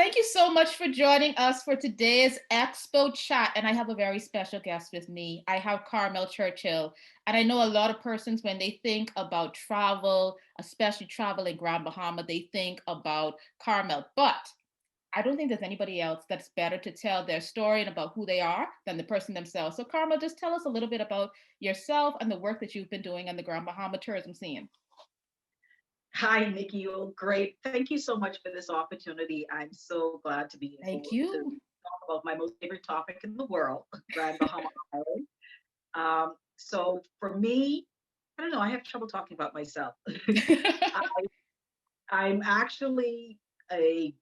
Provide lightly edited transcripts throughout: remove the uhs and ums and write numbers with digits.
Thank you so much for joining us for today's Expo chat. And I have a very special guest with me. I have Carmel Churchill. And I know a lot of persons, when they think about travel, especially travel in Grand Bahama, they think about Carmel. But I don't think there's anybody else that's better to tell their story and about who they are than the person themselves. So, Carmel, just tell us a little bit about yourself and the work that you've been doing on the Grand Bahama tourism scene. Hi, Nikki. Oh, great. Thank you so much for this opportunity. I'm so glad to be Thank able to you. talk about my most favorite topic in the world, Grand Bahama Island. So for me, I don't know, I have trouble talking about myself. I, I'm actually a,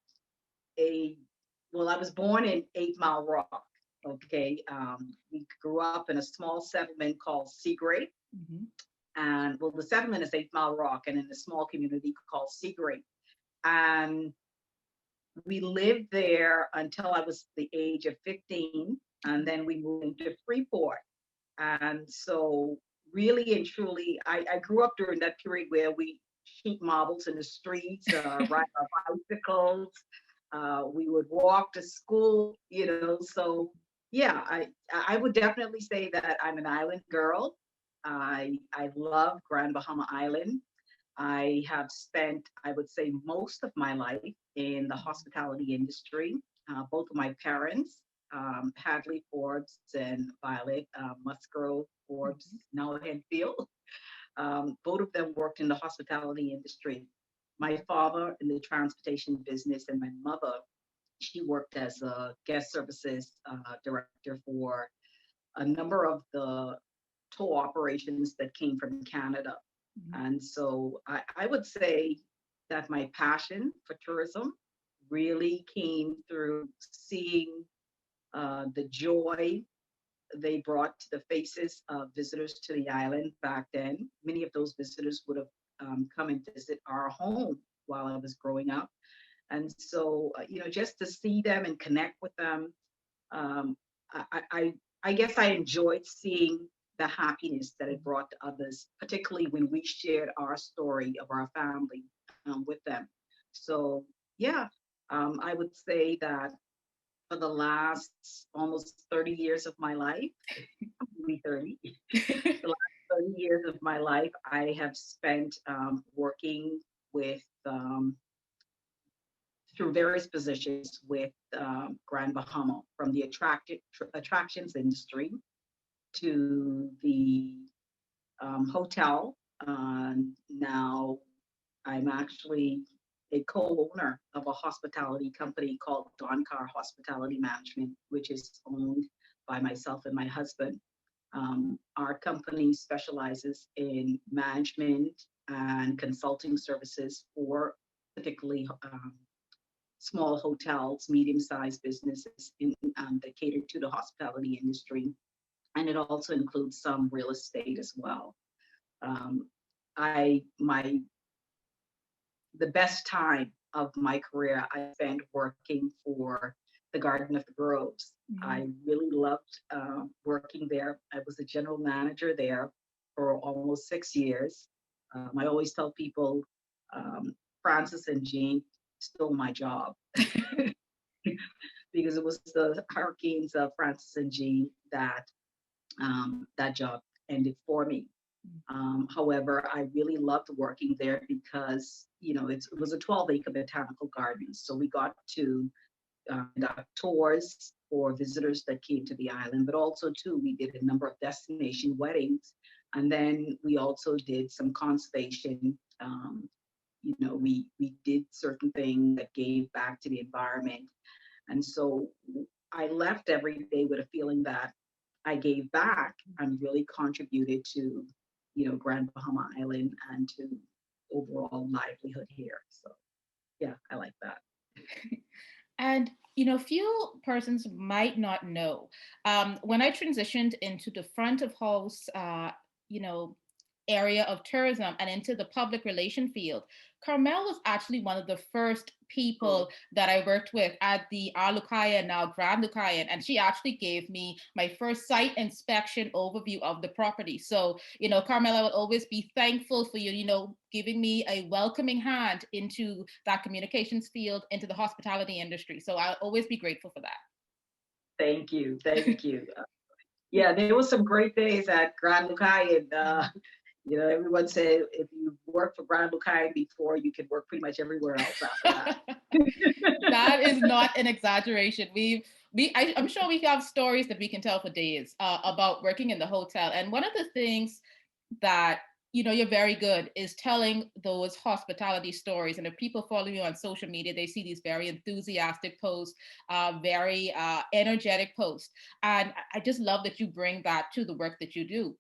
a, well, I was born in 8 Mile Rock. Okay. We grew up in a small settlement called Seagrape. Mhm. And well, the settlement is 8 Mile Rock and in a small community called Seagrape. And we lived there until I was the age of 15, and then we moved into Freeport. And so, really and truly, I grew up during that period where we shoot marbles in the streets, ride our bicycles. We would walk to school, So, yeah, I would definitely say that I'm an island girl. I love Grand Bahama Island. I have spent, I would say, most of my life in the hospitality industry. Both of my parents, Hadley Forbes and Violet Musgrove Forbes, Mhm. now Henfield, both of them worked in the hospitality industry. My father in the transportation business, and my mother, she worked as a guest services director for a number of the tour operations that came from Canada. Mhm. And so I would say that my passion for tourism really came through seeing the joy they brought to the faces of visitors to the island back then. Many of those visitors would have come and visit our home while I was growing up. And so, just to see them and connect with them, um, I guess I enjoyed seeing the happiness that it brought to others, particularly when we shared our story of our family with them. So, yeah, I would say that for the last almost 30 years of my life, probably 30, the last 30 years of my life, I have spent working with through various positions with Grand Bahama, from the attractions industry to the hotel. Now I'm actually a co-owner of a hospitality company called Doncar Hospitality Management, which is owned by myself and my husband. Our company specializes in management and consulting services for particularly small hotels, medium-sized businesses that cater to the hospitality industry, and it also includes some real estate as well. Um, I my the best time of my career I spent working for the Garden of the Groves. Mhm. I really loved working there. I was the general manager there for almost 6 years. I always tell people Francis and Jean stole my job because it was the hurricanes of Francis and Jean that job ended for me. However, I really loved working there because it was a 12-acre botanical garden, so we got to conduct tours for visitors that came to the island, but also too we did a number of destination weddings, and then we also did some conservation. We did certain things that gave back to the environment, and so I left every day with a feeling that I gave back and really contributed to, Grand Bahama Island and to overall livelihood here. So yeah, I like that. And few persons might not know. When I transitioned into the front of house, you know, area of tourism and into the public relation field, Carmel was actually one of the first Oh, people that I worked with at the Alukayan, now Grand Lucayan, and she actually gave me my first site inspection overview of the property. So, Carmel, I will always be thankful for you, giving me a welcoming hand into that communications field, into the hospitality industry. So I'll always be grateful for thank you. Thank you. Yeah, there was some great days at Grand Lucayan. that. Everyone said if you worked for Grand Lucayan before, you could work pretty much everywhere else after that. That is not an exaggeration. I'm sure we have stories that we can tell for days about working in the hotel. And one of the things that you're very good is telling those hospitality stories. And if people follow you on social media, they see these very enthusiastic posts, very energetic posts, and I just love that you bring that to the work that you do.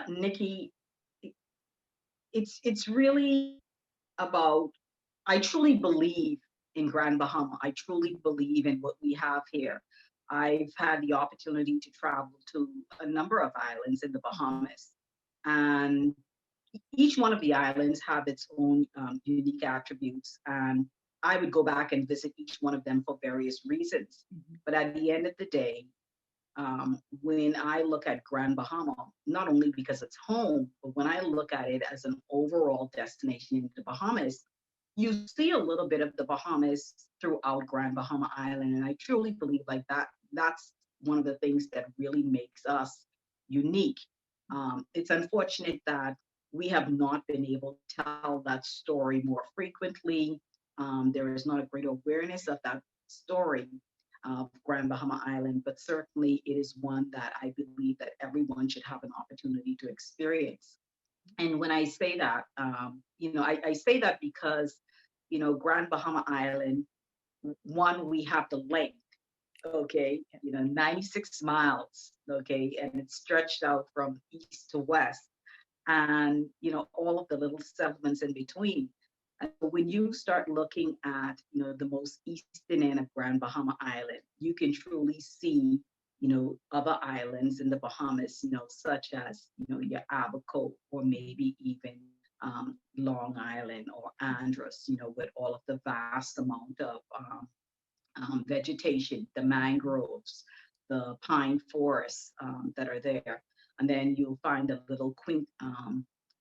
Nikki, it's really about. I truly believe in Grand Bahama. I truly believe in what we have here. I've had the opportunity to travel to a number of islands in the Mhm, Bahamas, and each one of the islands have its own unique attributes. And I would go back and visit each one of them for various reasons. mhm, But at the end of the day, when I look at Grand Bahama, not only because it's home, but when I look at it as an overall destination in the Bahamas, you see a little bit of the Bahamas throughout Grand Bahama Island. And I truly believe like that's one of the things that really makes us unique. It's unfortunate that we have not been able to tell that story more frequently. There is not a great awareness of that story of Grand Bahama Island, but certainly it is one that I believe that everyone should have an opportunity to experience. And when I say that, I say that because, Grand Bahama Island, one, we have the length, okay, 96 miles, okay, and it's stretched out from east to west and all of the little settlements in between. And so when you start looking at the most eastern end of Grand Bahama Island, you can truly see other islands in the Bahamas, such as your Abaco or maybe even Long Island or Andros, with all of the vast amount of vegetation, the mangroves, the pine forests that are there. And then you'll find the little quaint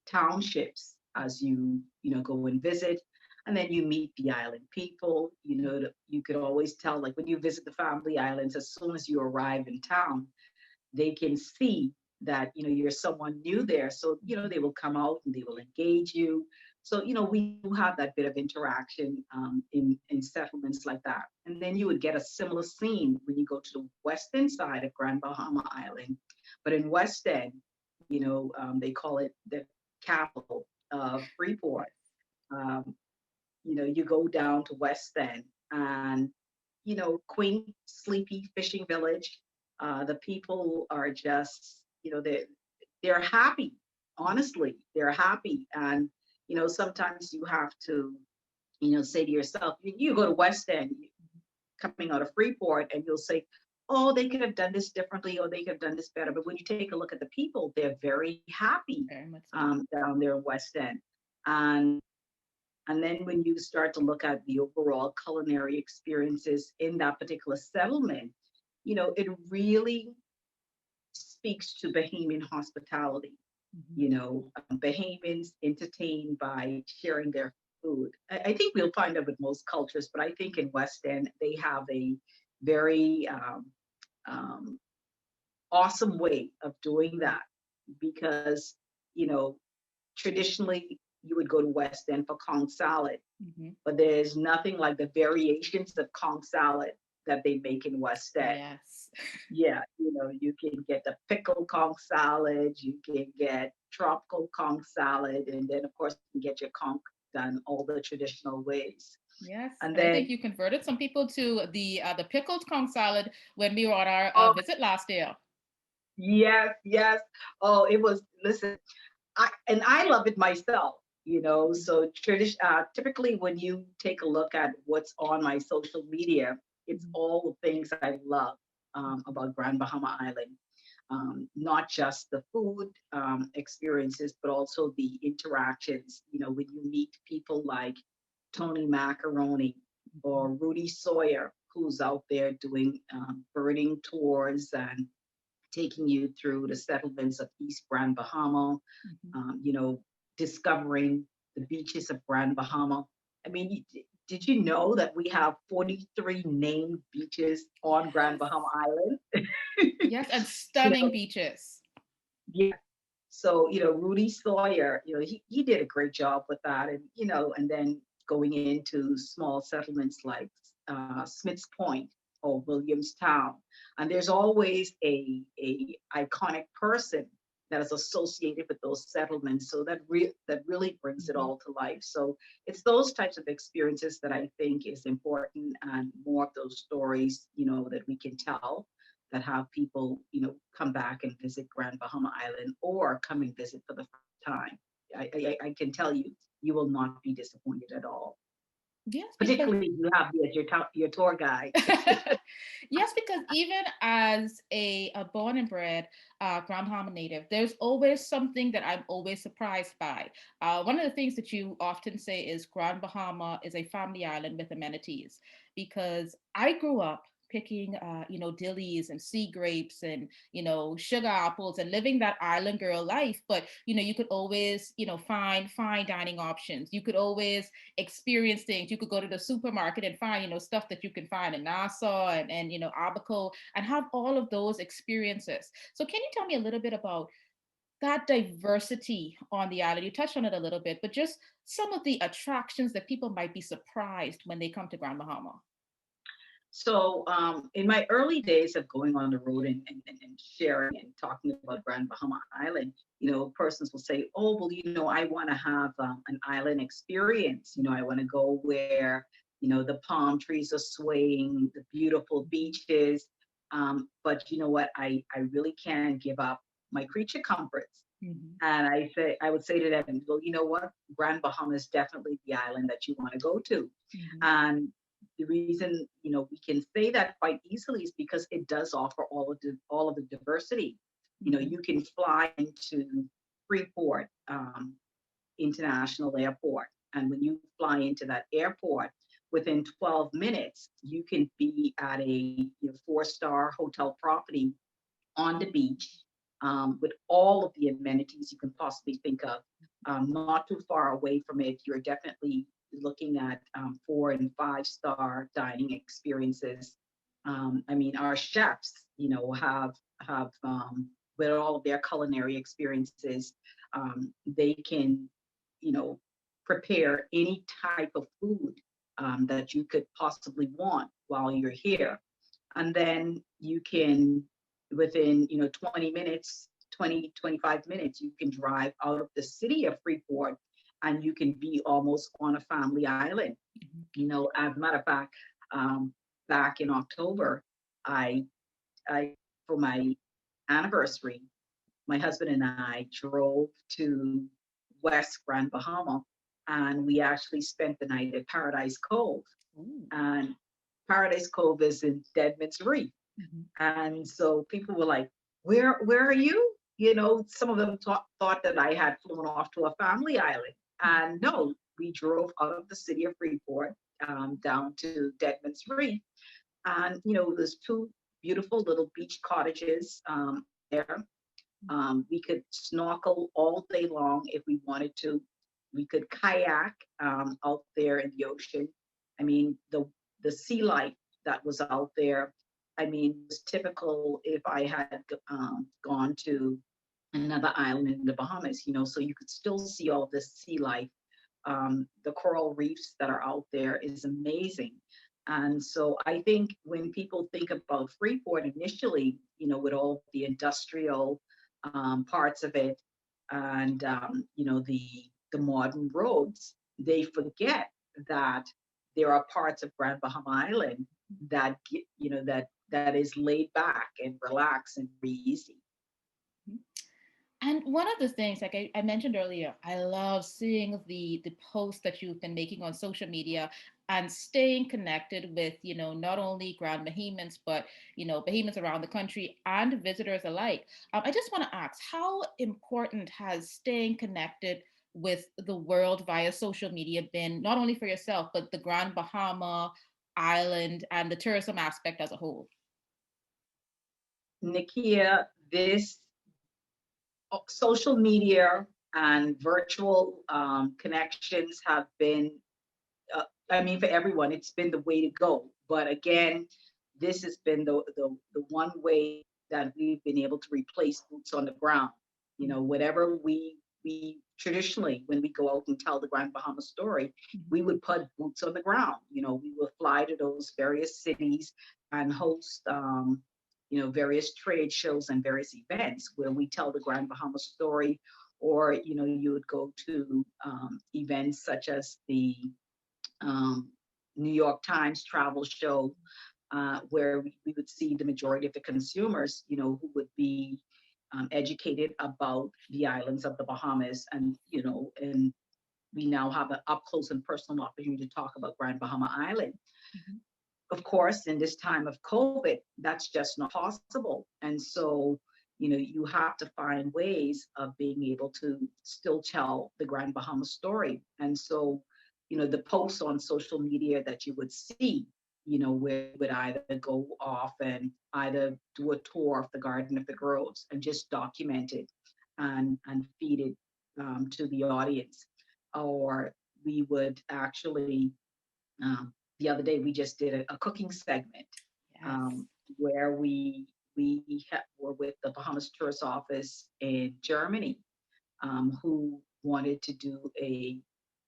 townships as you go and visit. And then you meet the island people. You could always tell, like when you visit the family islands, as soon as you arrive in town, they can see that you're someone new there, so they will come out and they will engage you. So we do have that bit of interaction in settlements like that. And then you would get a similar scene when you go to the western side of Grand Bahama Island. But in West End, they call it the capital of Freeport. um, you go down to West End and, quaint, sleepy fishing village. The people are just, they're happy. Honestly, they're happy. And, sometimes you have to, say to yourself, you go to West End, coming out of Freeport, and you'll say, oh, they could have done this differently or they could have done this better. But when you take a look at the people, they're very happy very much so. down there in West End. And and then when you start to look at the overall culinary experiences in that particular settlement, it really speaks to Bahamian hospitality. Mhm. Bahamians entertain by sharing their food. I think we'll find that with most cultures, but I think in West End, they have a very um, awesome way of doing that because, you know, traditionally you would go to West End for conch salad, Mhm. but there's nothing like the variations of conch salad that they make in West End. Yes. Yeah, you can get the pickled conch salad, you can get tropical conch salad, and then of course you can get your conch done all the traditional ways. Yes, And and I think then, you converted some people to the pickled conch salad when we were on our oh visit last year. yes, yes. Oh, it was, listen, I love it myself, Mhm, So typically when you take a look at what's on my social media, it's mhm, all the things I love mhm, about Grand Bahama Island. Not just the food experiences, but also the interactions. When you meet people like Tony Macaroni or Rudy Sawyer, who's out there doing birding tours and taking you through the settlements of East Grand Bahama, Mhm. you know, discovering the beaches of Grand Bahama. I mean, did you know that we have 43 named beaches on Grand Yes. Bahama Island? Yes, and You stunning know, beaches. yeah. So, Rudy Sawyer, he did a great job with that. And, and then going into small settlements like Smith's Point or Williamstown. And there's always a iconic person that is associated with those settlements. So that really brings it Mhm. all to life. So it's those types of experiences that I think is important, and more of those stories, that we can tell that have people, come back and visit Grand Bahama Island or come and visit for the first time. I can tell you, you will not be disappointed at all. Yes, because Particularly if you have me as your tour guide. yes, because even as a born and bred Grand Bahama native, there's always something that I'm always surprised by. One of the things that you often say is Grand Bahama is a family island with amenities, because I grew up picking dillies and sea grapes and sugar apples and living that island girl life. But you could always find fine dining options. You could always experience things. You could go to the supermarket and find, stuff that you can find in Nassau and Abaco, and have all of those experiences. So can you tell me a little bit about that diversity on the island? You touched on it a little bit, but just some of the attractions that people might be surprised when they come to Grand Bahama. So, in my early days of going on the road and sharing and talking about Grand Bahama Island, persons will say, "Oh, well, I want to have an island experience. I want to go where, the palm trees are swaying, the beautiful beaches. But you know what? I really can't give up my creature comforts." Mhm. And I would say to them, "Well, you know what? Grand Bahama is definitely the island that you want to go to." Mhm. And the reason, we can say that quite easily is because it does offer all of the diversity. Mhm. You can fly into Freeport International Airport, and when you fly into that airport, within 12 minutes, you can be at a four-star hotel property on the beach, with all of the amenities you can possibly think of. Not too far away from it, you're definitely looking at 4 and 5 star dining experiences. I mean, our chefs, have with all of their culinary experiences, they can, you know, prepare any type of food that you could possibly want while you're here. And then you can, within 20 minutes, 25 minutes, you can drive out of the city of Freeport, and you can be almost on a family island. Mhm. As a matter of fact, um, back in October, I I for my anniversary, my husband and I drove to West Grand Bahama, and we actually spent the night at Paradise Cove. Ooh. And Paradise Cove is in Deadman's Reef. Mhm. And so people were like, where are you? Some of them thought that I had flown off to a family island. And no, we drove out of the city of Freeport, down to Deadman's Reef. And, there's two beautiful little beach cottages there. We could snorkel all day long if we wanted to. We could kayak out there in the ocean. I mean, the sea life that was out there, I mean, was typical if I had gone to another island in the Bahamas. So you could still see all this sea life. The coral reefs that are out there is amazing. And so I think when people think about Freeport initially, with all the industrial parts of it, and the modern roads, they forget that there are parts of Grand Bahama Island that that is laid back and relaxed and very easy. Mhm. And one of the things, like I mentioned earlier, I love seeing the posts that you've been making on social media and staying connected with, not only Grand Bahamians, but, Bahamians around the country and visitors alike. I just want to ask, how important has staying connected with the world via social media been, not only for yourself, but the Grand Bahama Island and the tourism aspect as a whole? Nikia, this social media and virtual connections have been, I mean, for everyone, it's been the way to go. But again, this has been the one way that we've been able to replace boots on the ground. You know, whatever we traditionally, when we go out and tell the Grand Bahama story, Mhm. we would put boots on the ground. You know, we would fly to those various cities and host, various trade shows and various events where we tell the Grand Bahama story. Or, you would go to events such as the um, New York Times travel show, where we would see the majority of the consumers, who would be educated about the islands of the Bahamas, and we now have an up close and personal opportunity to talk about Grand Bahama Island. Mhm. Of course, in this time of COVID, that's just not possible. And so, you have to find ways of being able to still tell the Grand Bahama story. And so, the posts on social media that you would see, where you would either go off and either do a tour of the Garden of the Groves and just document it and feed it to the audience. Or we would actually the other day we just did a cooking segment Yes. where were with the Bahamas Tourist Office in Germany, who wanted to do a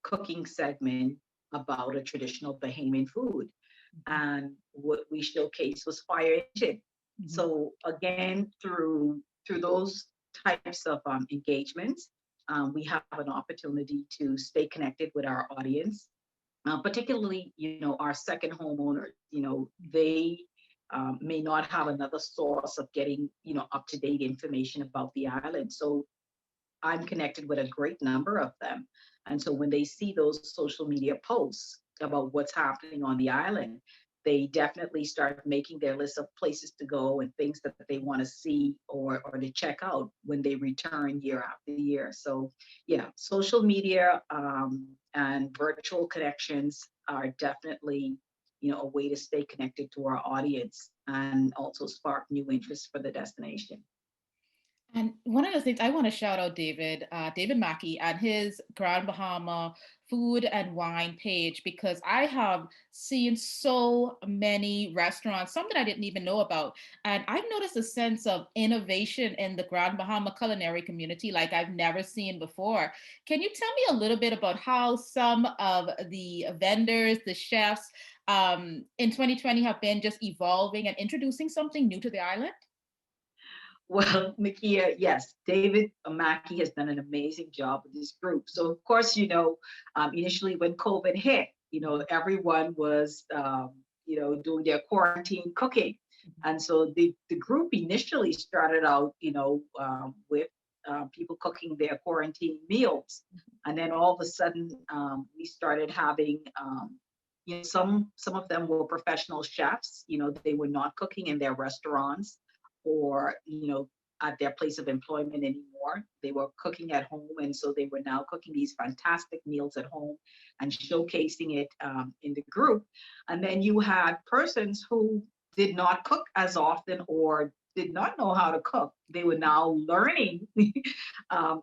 cooking segment about a traditional Bahamian food, Mhm. and what we showcased was fire engine. Mhm. So again, through those types of engagements, we have an opportunity to stay connected with our audience, particularly, our second homeowners. They may not have another source of getting, up to date information about the island. So I'm connected with a great number of them. And so when they see those social media posts about what's happening on the island, they definitely start making their list of places to go and things that they want to see or to check out when they return year after year. So, yeah, social media and virtual connections are definitely, a way to stay connected to our audience and also spark new interest for the destination. And one of the things I want to shout out David Mackey and his Grand Bahama food and wine page, because I have seen so many restaurants, some that I didn't even know about. And I've noticed a sense of innovation in the Grand Bahama culinary community like I've never seen before. Can you tell me a little bit about how some of the vendors, the chefs in 2020 have been just evolving and introducing something new to the island? Well, Nakia, yes, David Mackey has done an amazing job with this group. So, of course, initially when COVID hit, everyone was, doing their quarantine cooking. And so the group initially started out, with people cooking their quarantine meals. And then all of a sudden, we started having, some of them were professional chefs. They were not cooking in their restaurants or at their place of employment anymore. They were cooking at home, and so they were now cooking these fantastic meals at home and showcasing it in the group. And then you had persons who did not cook as often or did not know how to cook. They were now learning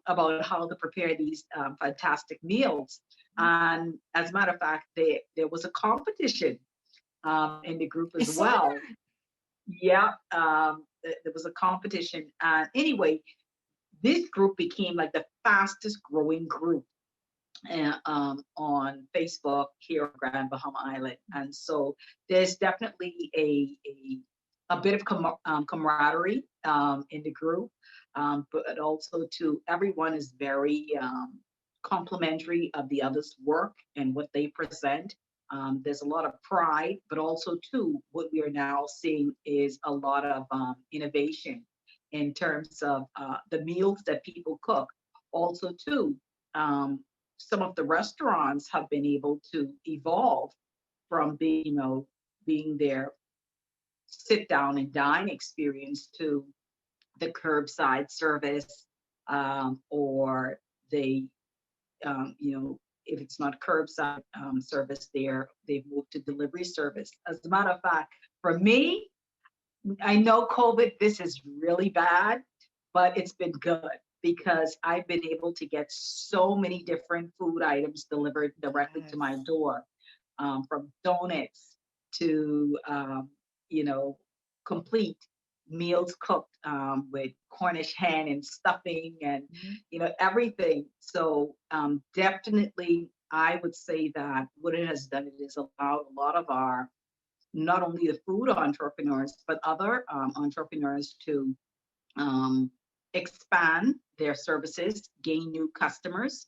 about how to prepare these fantastic meals. And as a matter of fact, there was a competition in the group I as saw well. that. Yeah, there was a competition. And anyway, this group became like the fastest growing group on Facebook here on Grand Bahama Island. And so there's definitely a bit of camaraderie in the group, but also to everyone is very complimentary of the other's work and what they present. There's a lot of pride, but also too, what we are now seeing is a lot of innovation in terms of the meals that people cook. Also too, um, some of the restaurants have been able to evolve from being their sit down and dine experience to the curbside service, or they if it's not curbside service there, they've moved to delivery service. As a matter of fact, for me, I know COVID, this is really bad, but it's been good because I've been able to get so many different food items delivered directly to Yes. my door, from donuts to, complete meals cooked with Cornish hen and stuffing and, Mhm. everything. So definitely, I would say that what it has done, it has allowed a lot of our not only the food entrepreneurs, but other entrepreneurs to um, expand their services, gain new customers,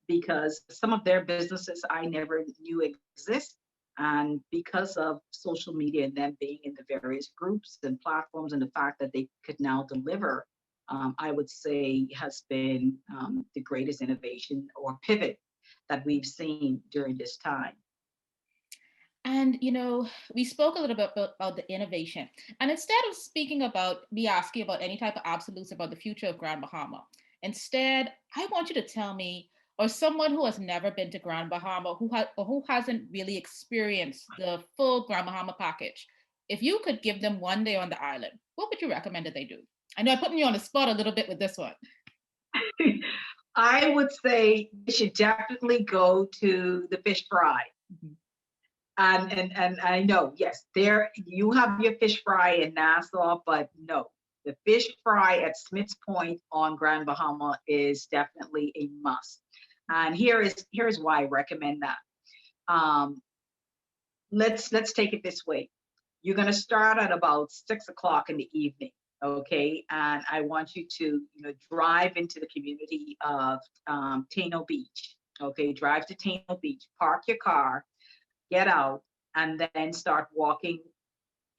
because some of their businesses I never knew exist. And because of social media and them being in the various groups and platforms, and the fact that they could now deliver, I would say has been the greatest innovation or pivot that we've seen during this time. And we spoke a little bit about the innovation. And instead of speaking about me asking about any type of absolutes about the future of Grand Bahama, instead, I want you to tell me, or someone who has never been to Grand Bahama, or who hasn't really experienced the full Grand Bahama package, if you could give them one day on the island, what would you recommend that they do? I know I'm putting you on the spot a little bit with this one. I would say you should definitely go to the fish fry. Mhm. And I know, yes, there you have your fish fry in Nassau, but no, the fish fry at Smith's Point on Grand Bahama is definitely a must. And here's why I recommend that. Um, let's take it this way. You're going to start at about 6 o'clock in the evening, okay? And I want you to, drive into the community of Tano Beach, okay? Drive to Tano Beach, park your car, get out, and then start walking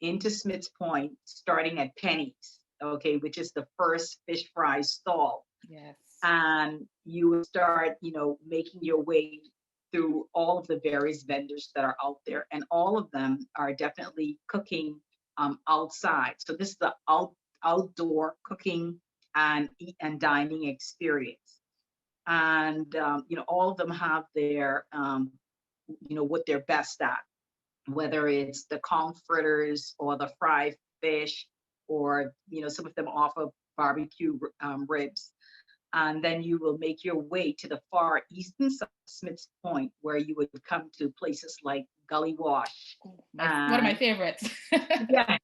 into Smith's Point, starting at Penny's, okay, which is the first fish fry stall. Yes. And you would start, making your way through all of the various vendors that are out there, and all of them are definitely cooking outside. So this is the outdoor cooking and eat and dining experience. And all of them have their what they're best at, whether it's the conch fritters or the fried fish, or some of them offer barbecue ribs. And then you will make your way to the far eastern side of Smith's Point, where you would come to places like Gully Wash. Oh, one of my And favorites. yeah,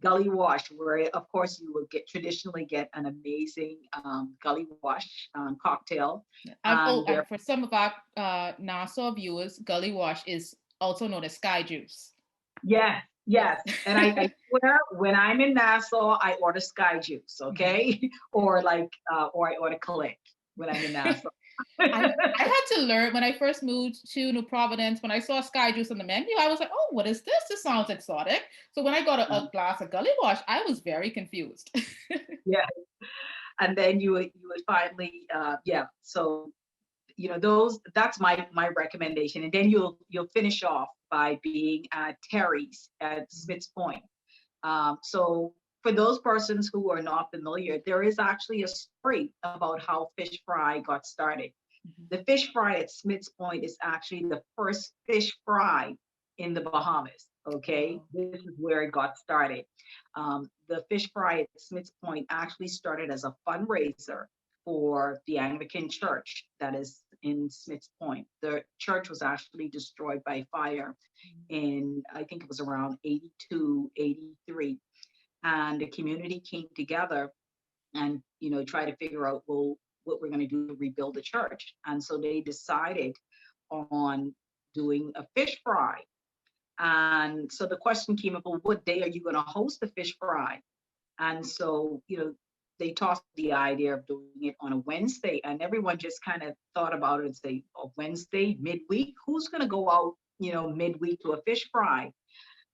Gully Wash, where of course you will traditionally get an amazing Gully Wash cocktail. And And there, for some of our Nassau viewers, Gully Wash is also known as Sky Juice. yes, Yes. yes. And I swear, when I'm in Nassau, I order Sky Juice, okay? Or I order Click when I'm in Nassau. I had to learn when I first moved to New Providence. When I saw Sky Juice on the menu, I was like, "Oh, what is this? This sounds exotic." So when I got a glass of Gully Wash, I was very confused. Yeah, and then you would finally, yeah. So those, that's my recommendation, and then you'll finish off by being at Terry's at Smith's Point. So for those persons who are not familiar, there is actually a story about how fish fry got started. Mhm. The fish fry at Smith's Point is actually the first fish fry in the Bahamas. Okay, Wow. this is where it got started. The fish fry at Smith's Point actually started as a fundraiser for the Anglican Church that is in Smith's Point. The church was actually destroyed by fire in, I think it was around 82, 83. And the community came together and try to figure out, well, what we're going to do to rebuild the church. And so they decided on doing a fish fry. And so the question came up, well, what day are you going to host the fish fry? And so they tossed the idea of doing it on a Wednesday, and everyone just kind of thought about it and say, a Wednesday midweek, who's going to go out midweek to a fish fry?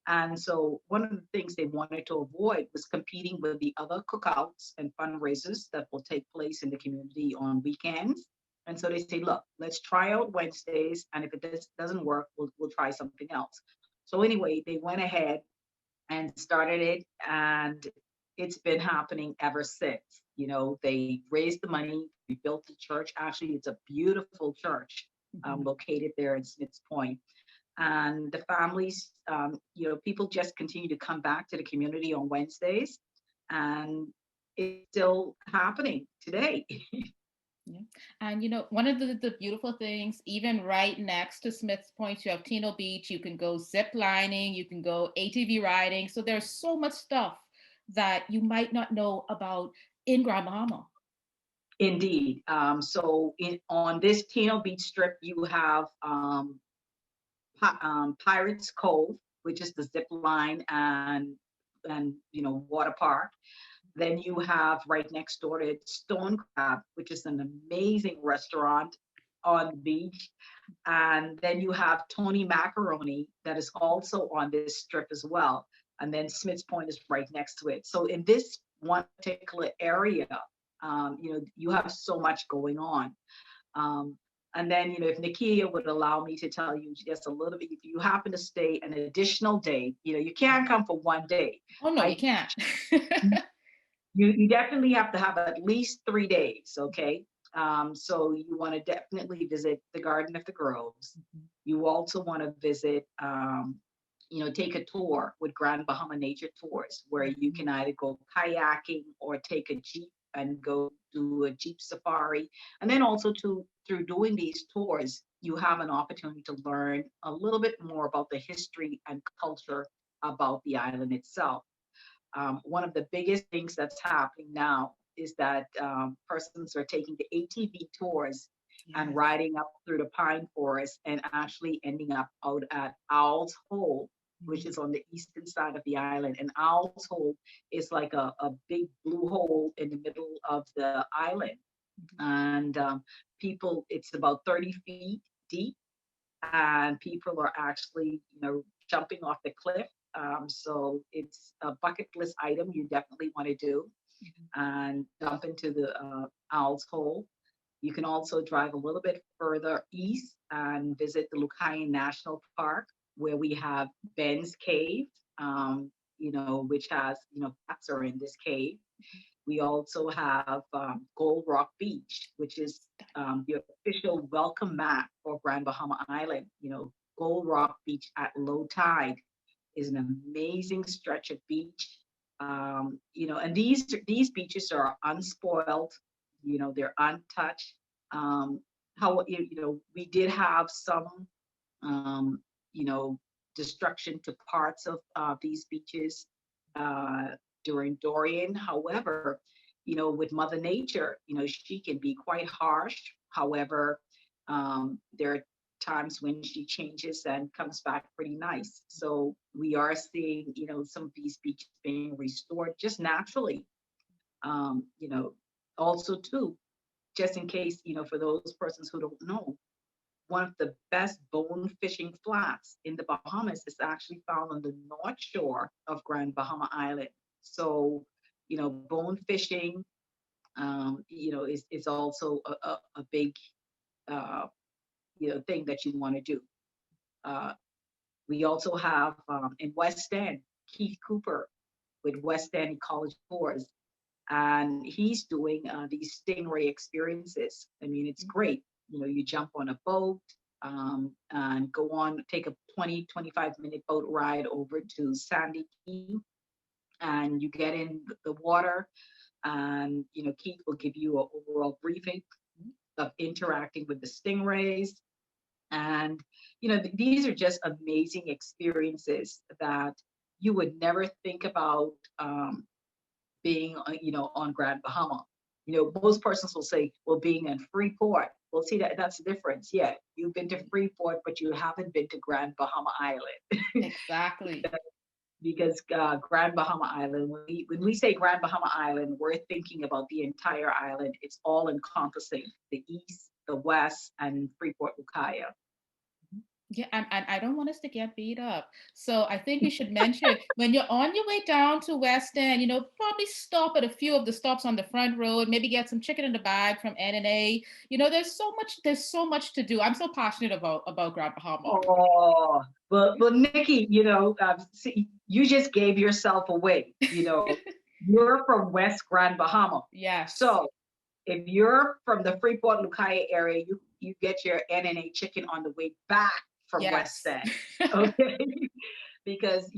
And so one of the things they wanted to avoid was competing with the other cookouts and fundraisers that will take place in the community on weekends. And so they say, look, let's try out Wednesdays. And if it doesn't work, we'll try something else. So anyway, they went ahead and started it. And it's been happening ever since. They raised the money they built the church. Actually, it's a beautiful church located there in Smiths Point. And the families, people just continue to come back to the community on Wednesdays, and it's still happening today. Yeah. And one of the beautiful things, even right next to Smith's Point, you have Tino Beach. You can go zip lining, you can go ATV riding. So there's so much stuff that you might not know about in Grand Bahama. Indeed. On this Tino Beach strip, you have Pirates Cove, which is the zip line and water park. Then you have right next door to it Stone Crab, which is an amazing restaurant on the beach. And then you have Tony Macaroni that is also on this strip as well. And then Smith's Point is right next to it. So in this one particular area, you have so much going on. And then, if Nakia would allow me to tell you just a little bit, if you happen to stay an additional day, you can't come for one day. Oh, no, you can't. You definitely have to have at least 3 days, okay? So you want to definitely visit the Garden of the Groves. You also want to visit, take a tour with Grand Bahama Nature Tours, where you can either go kayaking or take a jeep and go do a jeep safari. And then also through doing these tours, you have an opportunity to learn a little bit more about the history and culture about the island itself. One of the biggest things that's happening now is that persons are taking the ATV tours and riding up through the pine forest and actually ending up out at Owl's Hole, which is on the eastern side of the island. And Owl's Hole is like a big blue hole in the middle of the island. And it's about 30 feet deep, and people are actually, jumping off the cliff. So it's a bucket list item you definitely want to do, and jump into the Owl's Hole. You can also drive a little bit further east and visit the Lucayan National Park, where we have Ben's Cave, which has, cats are in this cave. We also have Gold Rock Beach, which is the official welcome mat for Grand Bahama Island. Gold Rock Beach at low tide is an amazing stretch of beach. And these beaches are unspoiled. They're untouched. We did have some, destruction to parts of these beaches during Dorian. However, with Mother Nature, she can be quite harsh. However, there are times when she changes and comes back pretty nice. So we are seeing, some of these beaches being restored just naturally. Also too, just in case, for those persons who don't know, one of the best bone fishing flats in the Bahamas is actually found on the north shore of Grand Bahama Island. So, bone fishing, is also a big, thing that you want to do. Uh, we also have in West End, Keith Cooper with West End College Tours, and he's doing these stingray experiences. I mean, it's great. You jump on a boat and take a 25-minute boat ride over to Sandy Key, and you get in the water, and Keith will give you an overall briefing of interacting with the stingrays. And these are just amazing experiences that you would never think about being on Grand Bahama. Most persons will say, well, being in Freeport. Well, see, that's the difference. Yeah, you've been to Freeport, but you haven't been to Grand Bahama Island. Exactly. Because Grand Bahama Island, when we say Grand Bahama Island, we're thinking about the entire island. It's all encompassing the east, the west, and Freeport Lucaya. Yeah, and I don't want us to get beat up. So I think we should mention when you're on your way down to West End, probably stop at a few of the stops on the front road, maybe get some chicken in the bag from N&A. There's so much to do. I'm so passionate about Grand Bahama. Oh, well, Nikki, see, you just gave yourself away. You're from West Grand Bahama. Yes. So if you're from the Freeport Lucaya area, you get your NNA chicken on the way back from West Yes. End. Okay. Because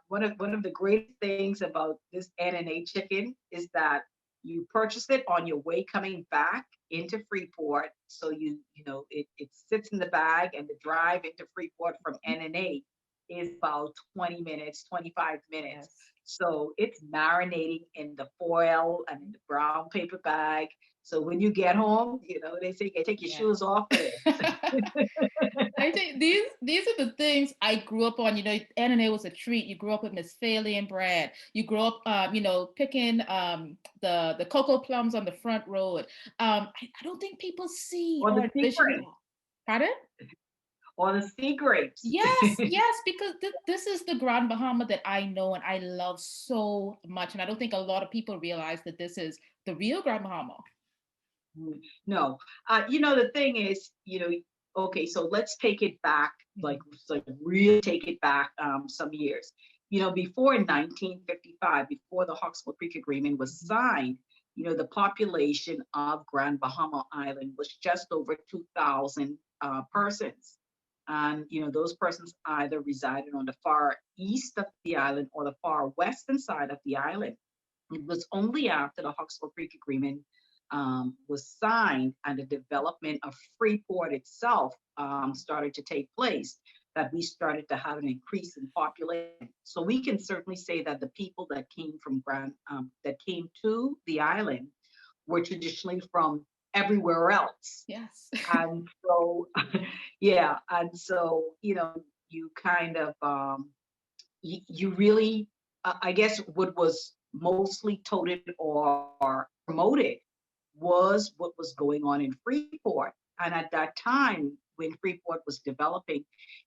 one of the great things about this NNA chicken is that you purchase it on your way coming back into Freeport. So it sits in the bag, and the drive into Freeport from NNA is about 20 minutes, 25 minutes. Yes. So it's marinating in the foil and in the brown paper bag. So when you get home, they say, "Okay, take your Yes. shoes off of this." I think these are the things I grew up on. NNA was a treat. You grew up with Westphalian bread. You grew up, picking the cocoa plums on the front road. I don't think people see Or or the sea envision grapes. that. Pardon? Or the sea grapes. Yes, yes, because this is the Grand Bahama that I know and I love so much, and I don't think a lot of people realize that this is the real Grand Bahama. Mm, no, the thing is, okay, so let's take it back, Mhm. like really take it back some years. Before 1955, before the Hawksbill Creek Agreement was Mhm. signed, the population of Grand Bahama Island was just over 2,000 persons. And, those persons either resided on the far east of the island or the far western side of the island. It was only after the Hawksbill Creek Agreement was signed and the development of Freeport itself started to take place that we started to have an increase in population. So we can certainly say that the people that came to the island were traditionally from everywhere else. Yes. And so, yeah, and so you kind of you really, I guess, what was mostly touted or promoted was what was going on in Freeport. And at that time, when Freeport was developing,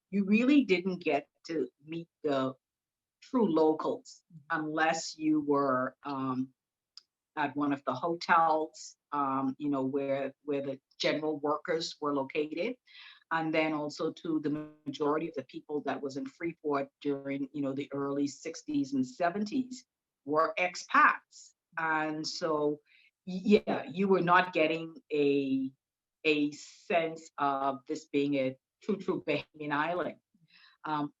you really didn't get to meet the true locals unless you were at one of the hotels, where the general workers were located, and then also to the majority of the people that was in Freeport during the early 60s and 70s were expats. And so yeah, you were not getting a sense of this being a true Bahamian island,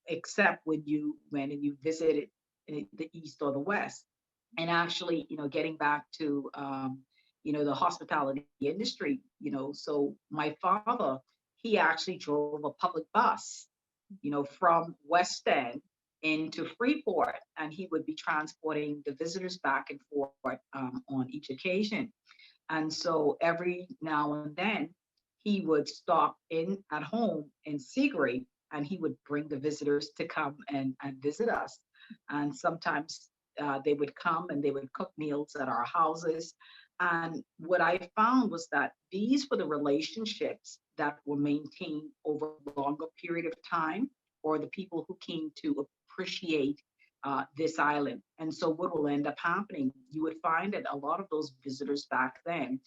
except when you went and you visited the east or the west. And actually, getting back to the hospitality industry, so my father, he actually drove a public bus, from West End into Freeport, and he would be transporting the visitors back and forth on each occasion. And so every now and then he would stop in at home in Seagrave, and he would bring the visitors to come and visit us. And sometimes they would come and they would cook meals at our houses. And what I found was that these were the relationships that were maintained over a longer period of time, or the people who came to appreciate this island. And so, what will end up happening, you would find that a lot of those visitors back then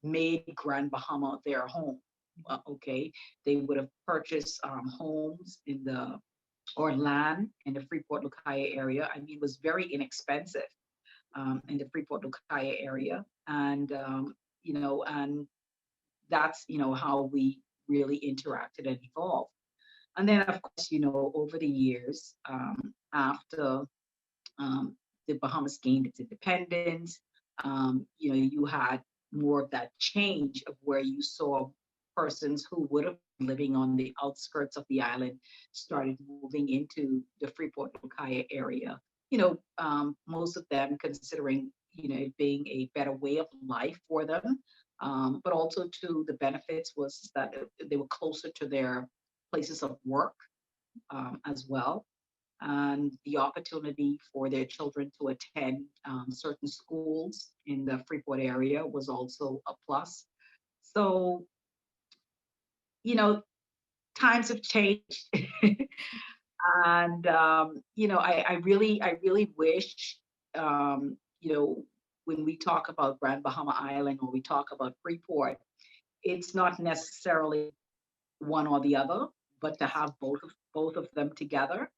made Grand Bahama their home. Okay, they would have purchased homes in the or land in the Freeport Lucaya area. I mean, it was very inexpensive in the Freeport Lucaya area, and that's how we really interacted and evolved. And then, of course, over the years, after the Bahamas gained its independence, you had more of that change of where you saw persons who would have been living on the outskirts of the island started moving into the Freeport Lucaya area. Most of them considering it being a better way of life for them, but also too the benefits was that they were closer to their places of work as well, and the opportunity for their children to attend certain schools in the Freeport area was also a plus. So, you know, times have changed. And I really wish, when we talk about Grand Bahama Island or we talk about Freeport, it's not necessarily one or the other, but to have both of them together.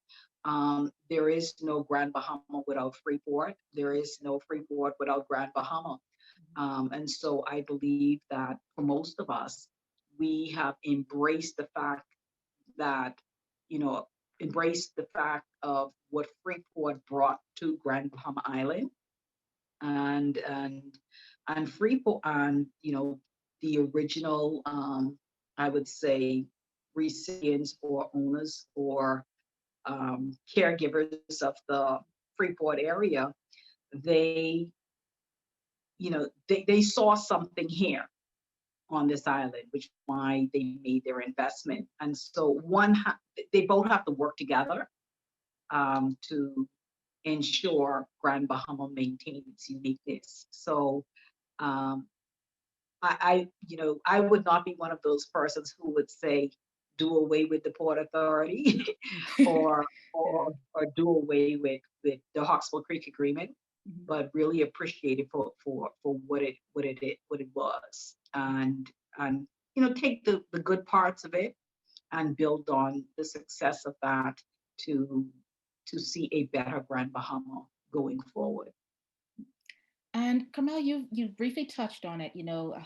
There is no Grand Bahama without Freeport. There is no Freeport without Grand Bahama. And so I believe that for most of us, we have embraced the fact that, you know, embraced the fact of what Freeport brought to Grand Bahama Island, and Freeport, and the original, I would say, recipients or owners or caregivers of the Freeport area. They, they saw something here on this island, which is why they made their investment. And so they both have to work together to ensure Grand Bahama maintains its uniqueness. So um, I would not be one of those persons who would say do away with the Port Authority or Yeah. do away with the Hawksbill Creek Agreement, Mhm. but really appreciate it for what it was, and take the good parts of it and build on the success of that to see a better Grand Bahama going forward. And Carmel, you briefly touched on it.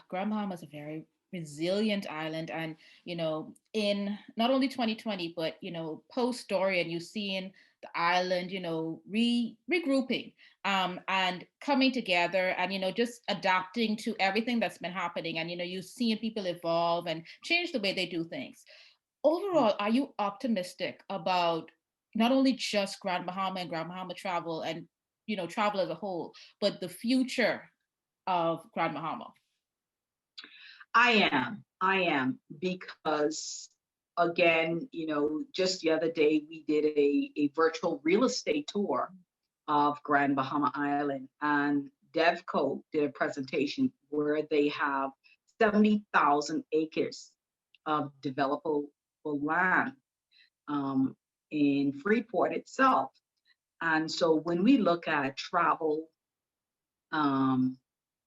Grand Bahama is a very resilient island, and in not only 2020, but post story, and you've seen the island, regrouping, and coming together, and just adapting to everything that's been happening, and you've seen people evolve and change the way they do things. Overall, are you optimistic about not only just Grand Bahama and Grand Bahama travel and travel as a whole, but the future of Grand Bahama? I am because, again, just the other day we did a virtual real estate tour of Grand Bahama Island, and DevCo did a presentation where they have 70,000 acres of developable land um, in Freeport itself. And so when we look at travel um,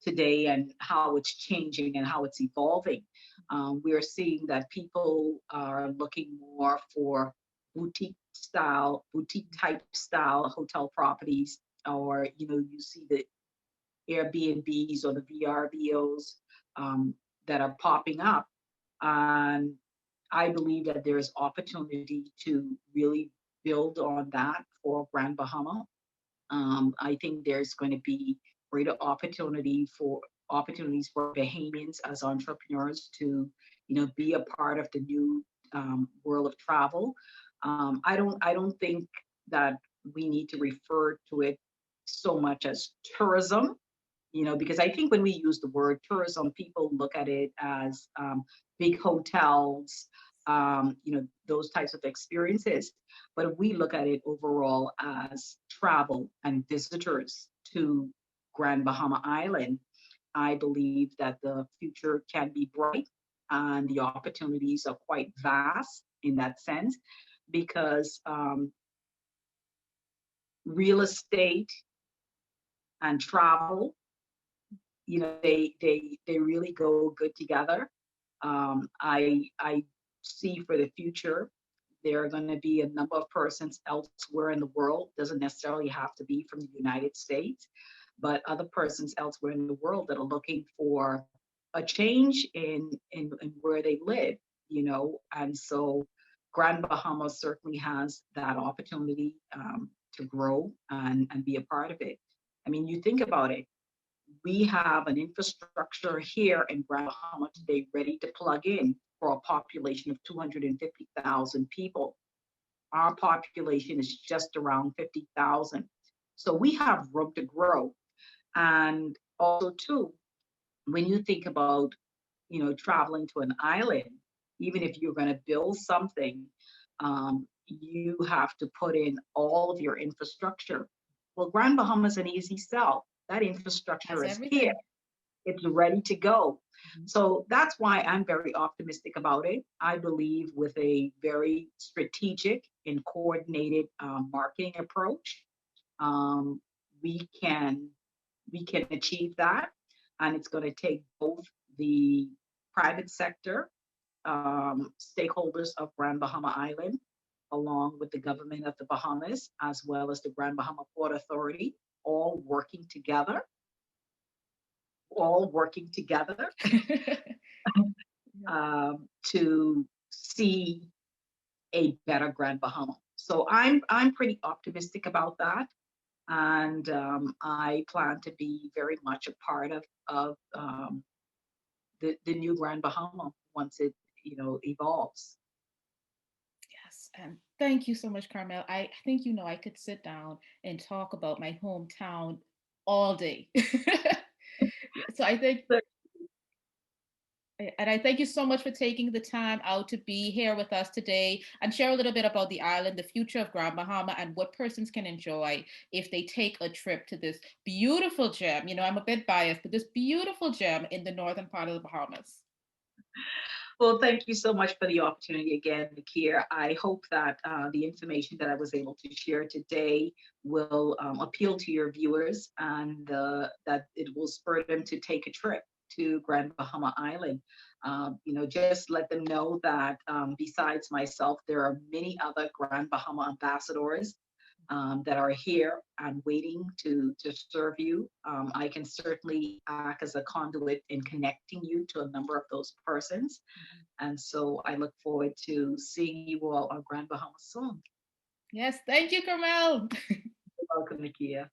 today and how it's changing and how it's evolving, we're seeing that people are looking more for boutique type style hotel properties, or you see the Airbnbs or the VRBOs that are popping up, and I believe that there is opportunity to really build on that for Grand Bahama. I think there's going to be greater opportunities for Bahamians as entrepreneurs to, be a part of the new world of travel. I don't think that we need to refer to it so much as tourism, because I think when we use the word tourism, people look at it as big hotels, those types of experiences. But if we look at it overall as travel and visitors to Grand Bahama Island, I believe that the future can be bright and the opportunities are quite vast in that sense, because real estate and travel, they really go good together. I see for the future there are going to be a number of persons elsewhere in the world, doesn't necessarily have to be from the United States, but other persons elsewhere in the world that are looking for a change in where they live, and so Grand Bahama certainly has that opportunity to grow and be a part of it. I mean, you think about it, we have an infrastructure here in Grand Bahama today ready to plug in for a population of 250,000 people. Our population is just around 50,000. So we have room to grow. And also, too, when you think about, traveling to an island, even if you're going to build something, you have to put in all of your infrastructure. Well, Grand Bahama is an easy sell. That Has infrastructure is here. everything. It's ready to go. Mhm. So that's why I'm very optimistic about it. I believe with a very strategic and coordinated marketing approach, um, we can achieve that, and it's going to take both the private sector stakeholders of Grand Bahama Island, along with the government of the Bahamas, as well as the Grand Bahama Port Authority, all working together all working together to see a better Grand Bahama. So I'm pretty optimistic about that, and I plan to be very much a part of the new Grand Bahama once it evolves. Yes, and thank you so much, Carmel. I think I could sit down and talk about my hometown all day. So I think, and I thank you so much for taking the time out to be here with us today and share a little bit about the island, the future of Grand Bahama, and what persons can enjoy if they take a trip to this beautiful gem. I'm a bit biased, but this beautiful gem in the northern part of the Bahamas. Well, thank you so much for the opportunity again, Nakia. I hope that the information that I was able to share today will appeal to your viewers, and that it will spur them to take a trip to Grand Bahama Island. Just let them know that besides myself, there are many other Grand Bahama ambassadors that are here and waiting to serve you. I can certainly act as a conduit in connecting you to a number of those persons. And so I look forward to seeing you all on Grand Bahama soon. Yes, thank you, Carmel. You're welcome, Nakia.